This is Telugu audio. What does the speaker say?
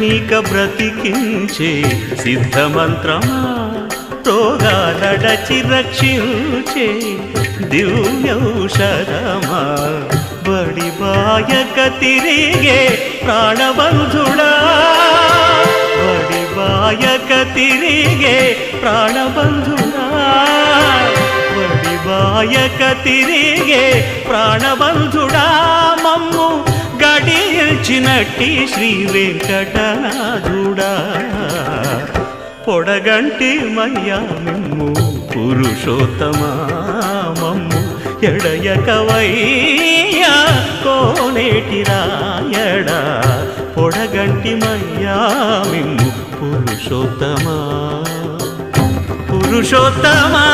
నీక బ్రతికించే సిద్ధమంత్రమా రోగాలడచి రక్షించే దివ్యౌషధమా బడి బాయక తిరిగే ప్రాణబంధుడా బడి బాయక తిరిగే ప్రాణబంధుడా బడి బాయక తిరిగే ప్రాణబంధుడా మమ్ము గడిచినట్టి శ్రీ వెంకటనాథుడా పొడగంటి మయ్యా మిమ్ము పురుషోత్తమా మమ్ము ఎడయకవయ్యా కోనేటి రాయడా పొడగంటి మయ్యా మిమ్ము పురుషోత్తమా పురుషోత్తమా